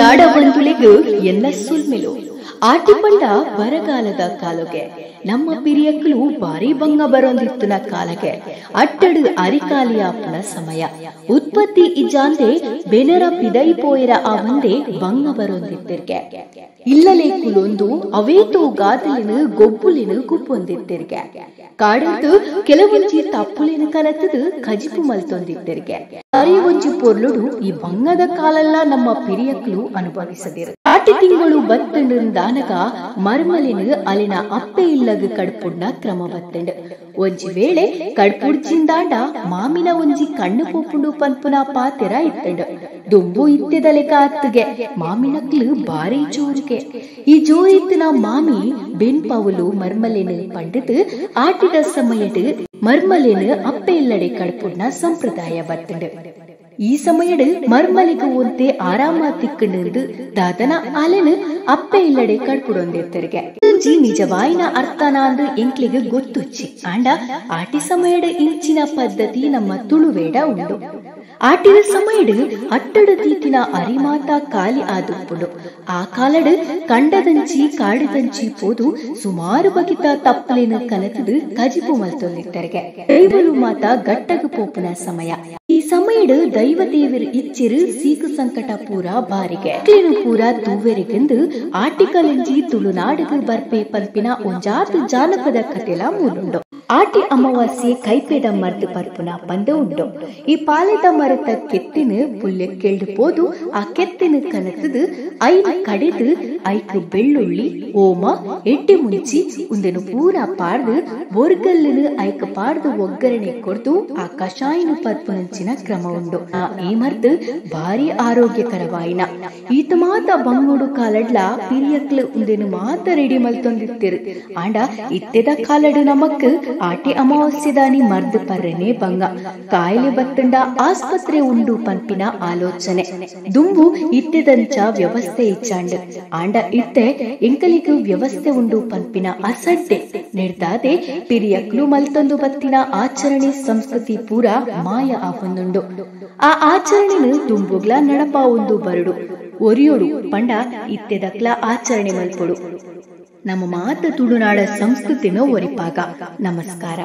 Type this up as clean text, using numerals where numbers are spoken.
ತುಳುನಾಡ ಬಂಧುಳಿಗೂ ಎಲ್ಲ ಸುಲ್ಮೆಲು ಆಟಿಪಂಡ ಬರಗಾಲದ ಕಾಲಗೆ ನಮ್ಮ ಪಿರಿಯಕ್ಕಲು ಬಾರಿ ಬಂಗ ಬರೋಂದಿತ್ತುನ ಕಾಲಗೆ ಅಟ್ಟಡು ಅರಿಕಾಲಿಯಾಪನ ಸಮಯ ಉತ್ಪತ್ತಿ ಇಜಾಂದೆ ಬೆನರ ಪಿದೈಪೋಯಿರ ಆ ಒಂದೇ ಬಂಗ ಬರೋಂದಿತ್ತಿರ್ಗೆ ಇಲ್ಲಲೇ ಕುಲೊಂದು ಅವೇತೋ ಗಾದಲಿನ ಗೊಬ್ಬುಲಿನ ಕುಪ್ಪೊಂದಿತ್ತಿರ್ಗೆ ಕಾಡದ್ದು ಕೆಲವೊಂಜಿ ತಪ್ಪುಲಿನ ಕನತದು ಕಜಿಪು ಮಲ್ತೊಂದಿತ್ತಿರ್ಗೆ ಅರಿ ಒಂಜಿ ಪೊರ್ಲುಡು ಈ ಬಂಗದ ಕಾಲೆಲ್ಲ ನಮ್ಮ ಪಿರಿಯಕ್ಕಲು ಅನುಭವಿಸದಿರು ಆಟಿ ತಿಂಗಳು ಬತ್ತಂಡಾನಗ ಮರ್ಮಲಿನ ಅಲಿನ ಅಪ್ಪೆ ಇಲ್ಲಗ ಕಡ್ಪುಡ್ನ ಕ್ರಮ ಬತ್ತಂಡು ಒಂಜಿ ವೇಳೆ ಕಡ್ಪುಡ್ಜಿಂದಾಂಡ ಮಾಮಿನ ಒಂಜಿ ಕಣ್ಣು ಪೋಪುಂಡು ಪನ್ಪುನ ಪಾತೆರ ಇತ್ತಂಡು ದುಂಬು ಇತ್ತೆದಲೆ ಕಾತ್ತಿಗೆ ಮಾಮಿನಕ್ಲು ಬಾರಿ ಜೋರಿಗೆ ಈ ಜೋರಿತ್ತಿನ ಮಾಮಿ ಬೆನ್ಪವುಲು ಮರ್ಮಲಿನ ಪಂಡಿತು ಆಟಿದ ಸಮಯಡ್ ಮರ್ಮಲಿನ ಅಪ್ಪೆ ಇಲ್ಲಡೆ ಕಡ್ಪುಡ್ನ ಸಂಪ್ರದಾಯ ಬತ್ತಂಡು ಈ ಸಮಯಡ್ ಮರ್ಮಲಿಗೆ ಒಂತೆ ಆರಾಮ ತಿಕ್ಕಂಡು ದಾದನ ಅಲೆನು ಅಪ್ಪೆ ಇಲ್ಲಡೆ ಕಡ್ಪುಡೊಂದಿರ್ತಿರ್ಗೆ ನಿಜವಾಯಿನ ಅರ್ಥನ ಅಂದು ಎಂಕ್ಲಿಗೆ ಗೊತ್ತುಚ್ಚಿ ಆಂಡ ಆಟಿ ಸಮಯಡ್ ಇಂಚಿನ ಪದ್ಧತಿ ನಮ್ಮ ತುಳುವೇಡ ಉಂಡು ಆಟಿದ ಸಮಯಡ್ ಅಟ್ಟಡು ತೀಟಿನ ಅರಿಮಾತ ಕಾಲಿ ಆದುಪ್ಪುಡು ಆ ಕಾಲಡ್ ಕಂಡದಂಚಿ ಕಾಡಿದಂಚಿ ಪೋದು ಸುಮಾರು ಬಗಿತ ತಪ್ಪಲಿನ ಕನತದು ಕಜಿಪು ಮಲ್ತೊಂದಿತ್ತರ್ಗೆ ದೈವಲು ಮಾತ ಗಟ್ಟಗು ಪೋಪುನ ಸಮಯ ಈ ಸಮಯಡ್ ದೈವ ದೇವರು ಇಚ್ಚಿರು ಸೀಕು ಸಂಕಟ ಪೂರ ಬಾರಿಗೆ ಪೂರ ತೂವೆರಿಗೆಂದು ಆಟಿಕಲಂಜಿ ತುಳುನಾಡುಗು ಬರ್ಪೆ ಪಂಪಿನ ಒಂಜಾತು ಜಾನಪದ ಕಥೆಲ ಮೂಡುಂಡು ಆಟಿ ಅಮಾವಾಸ್ಯೆ ಕೈಪೇದ ಮರ್ದು ಪರ್ಪುನ ಬಂದ ಉಂಡು ಈ ಪಾಲೆದ ಮರತ ಕೆತ್ತಿನ ಪುಲ್ಯ ಕೆಳ್ದು ಪೋದು ಆ ಕೆತ್ತಿನ ಕನತದು ಐನ ಕಡೆದು ಐಕು ಬೆಳ್ಳುಳ್ಳಿ ಓಮ ಎಡ್ಡೆ ಮುಂಚಿ ಉಂದೆನು ಪೂರ ಪಾಡ್ದು ಬೋರ್ಗಲ್ಲಿನ ಐಕ ಪಾಡ್ದು ಒಗ್ಗರಣೆ ಕೊಡ್ದು ಆ ಕಷಾಯನ ಪರ್ಪುನಂಚಿನ ಕ್ರಮ ಉಂಡು ಈ ಮರ್ದು ಭಾರಿ ಆರೋಗ್ಯಕರವಾಯಿನ ಈತ ಮಾತ ಬಂಗುಡು ಕಾಲಡ್ಲ ಪಿರಿಯಕ್ಲು ಉಂದೆನು ಮಾತ ರೆಡಿ ಮಲ್ತೊಂದಿತ್ತಿರು ಆಂಡ ಇತ್ತೆದ ಕಾಲಡು ನಮಕ್ ಆಟಿ ಅಮಾವಾಸ್ಯದಾನಿ ಮರ್ದು ಪರ್ರೆನೆ ಬಂಗ ಕಾಯಿಲೆ ಬತ್ತಂಡ ಆಸ್ಪತ್ರೆ ಉಂಡು ಪಂಪಿನ ಆಲೋಚನೆ ದುಂಬು ಇತ್ತೆದಂಚ ವ್ಯವಸ್ಥೆ ಇಚ್ಚಾಂಡ್ ಆಂಡ ಇತ್ತೆ ಎಂಕಲಿಗೂ ವ್ಯವಸ್ಥೆ ಉಂಡು ಪಂಪಿನ ಅಸಡ್ಡೆ ನಿರ್ದಾದೆ ಪಿರಿಯಕ್ಲು ಮಲ್ತೊಂದು ಬತ್ತಿನ ಆಚರಣೆ ಸಂಸ್ಕೃತಿ ಪೂರ ಮಾಯ ಆಪೊಂದುಂಡು ಆ ಆಚರಣೆನು ದುಂಬುಗ್ಲ ನಡಪ ಒಂದು ಬರಡು ಒರಿಯೋಡು ಪಂಡ ಇತ್ತೆದಕ್ಲ ಆಚರಣೆ ಮಲ್ಪೊಡು ನಮ್ಮ ಮಾತ ತುಳುನಾಡ ಸಂಸ್ಕೃತಿನ ಒರಿಪಾಗ. ನಮಸ್ಕಾರ.